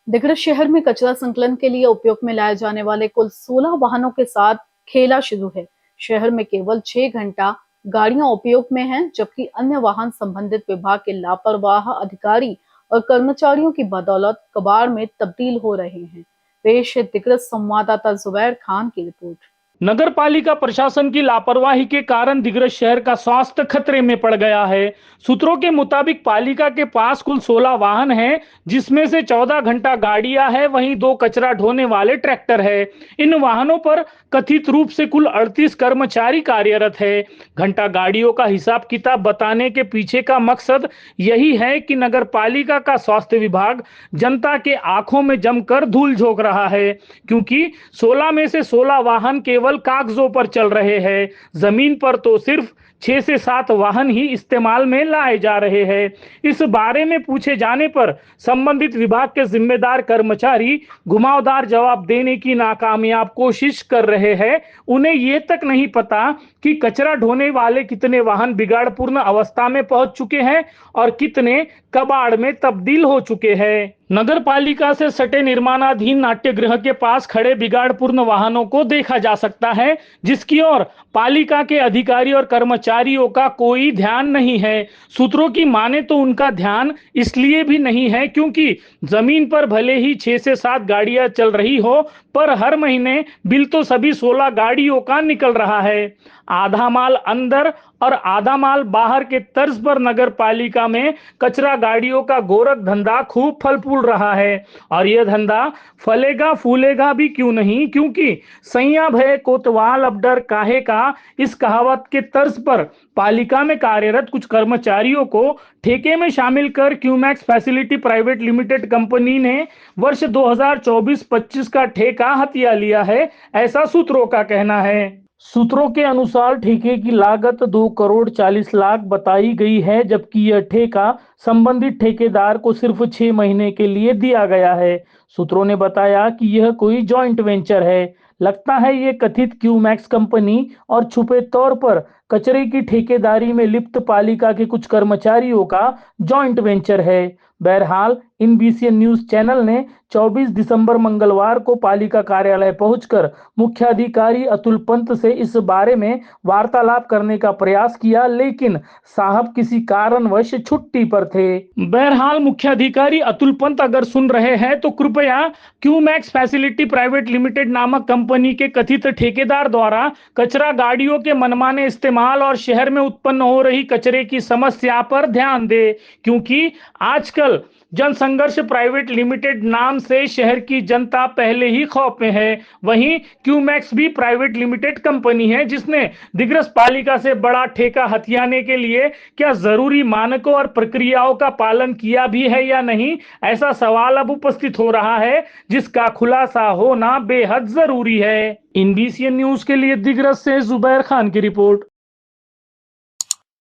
दिग्रस शहर में कचरा संकलन के लिए उपयोग में लाए जाने वाले कुल 16 वाहनों के साथ खेला शुरू है। शहर में केवल 6 घंटा गाड़ियां उपयोग में हैं, जबकि अन्य वाहन संबंधित विभाग के लापरवाह अधिकारी और कर्मचारियों की बदौलत कबाड़ में तब्दील हो रहे हैं। पेश है दिग्रस संवाददाता जुबैर खान की रिपोर्ट। नगर पालिका प्रशासन की लापरवाही के कारण दिग्रस शहर का स्वास्थ्य खतरे में पड़ गया है। सूत्रों के मुताबिक पालिका के पास कुल 16 वाहन हैं, जिसमें से 14 घंटा गाड़ियां हैं, वहीं 2 कचरा ढोने वाले ट्रैक्टर है। इन वाहनों पर कथित रूप से कुल 38 कर्मचारी कार्यरत है। घंटा गाड़ियों का हिसाब किताब बताने के पीछे का मकसद यही है कि नगर पालिका का स्वास्थ्य विभाग जनता के आंखों में जमकर धूल झोंक रहा है, क्योंकि 16 में से 16 वाहन केवल कागजों पर चल रहे हैं। जमीन पर तो सिर्फ 6 से 7 वाहन ही इस्तेमाल में लाए जा रहे हैं। इस बारे में पूछे जाने पर संबंधित विभाग के जिम्मेदार कर्मचारी घुमावदार जवाब देने की नाकामयाब कोशिश कर रहे हैं। उन्हें ये तक नहीं पता कि कचरा ढोने वाले कितने वाहन बिगाड़पूर्ण अवस्था में पहुंच चुके हैं और कितने कबाड़ में तब्दील हो चुके हैं। नगर पालिका से सटे निर्माणाधीन नाट्यगृह के पास खड़े बिगाड़पूर्ण वाहनों को देखा जा सकता है, जिसकी ओर पालिका के अधिकारी और कर्मचारियों का कोई ध्यान नहीं है। सूत्रों की माने तो उनका ध्यान इसलिए भी नहीं है क्योंकि जमीन पर भले ही 6 से 7 गाड़ियां चल रही हो, पर हर महीने बिल तो सभी 16 गाड़ियों का निकल रहा है। आधा माल अंदर और आधा माल बाहर के तर्ज पर नगर पालिका में कचरा गाड़ियों का गोरख धंधा खूब फल फूल रहा है। और यह धंधा फलेगा फूलेगा भी क्यों नहीं, क्योंकि सैया भय कोतवाल अब डर काहे का, इस कहावत के तर्ज पर पालिका में कार्यरत कुछ कर्मचारियों को ठेके में शामिल कर QMax facility private limited company ने वर्ष 2024-25 का ठेका हथिया लिया है, ऐसा सूत्रों का कहना है। सूत्रों के अनुसार ठेके की लागत 2 करोड़ 40 लाख बताई गई है, जबकि यह ठेका संबंधित ठेकेदार को सिर्फ 6 महीने के लिए दिया गया है। सूत्रों ने बताया कि यह कोई जॉइंट वेंचर है। लगता है ये कथित क्यूमैक्स कंपनी और छुपे तौर पर कचरे की ठेकेदारी में लिप्त पालिका के कुछ कर्मचारियों का जॉइंट वेंचर है। बहरहाल इनबीसीएन न्यूज चैनल ने 24 दिसंबर मंगलवार को पालिका कार्यालय पहुंचकर मुख्याधिकारी अतुल पंत से इस बारे में वार्तालाप करने का प्रयास किया, लेकिन साहब किसी कारणवश छुट्टी पर थे। बहरहाल मुख्याधिकारी अतुल पंत अगर सुन रहे हैं तो कृपया क्यूमैक्स फैसिलिटी प्राइवेट लिमिटेड नामक कंपनी के कथित ठेकेदार द्वारा कचरा गाड़ियों के मनमाने इस्तेमाल और शहर में उत्पन्न हो रही कचरे की समस्या पर ध्यान दे, क्योंकि आजकल जनसंघर्ष प्राइवेट लिमिटेड नाम से शहर की जनता पहले ही खौफ में है। वहीं क्यूमैक्स भी प्राइवेट लिमिटेड कंपनी है, जिसने दिग्रस पालिका से बड़ा ठेका हथियाने के लिए क्या जरूरी मानकों और प्रक्रियाओं का पालन किया भी है या नहीं, ऐसा सवाल अब उपस्थित हो रहा है, जिसका खुलासा होना बेहद जरूरी है। इनबीसीएन न्यूज के लिए दिग्रस से जुबैर खान की रिपोर्ट।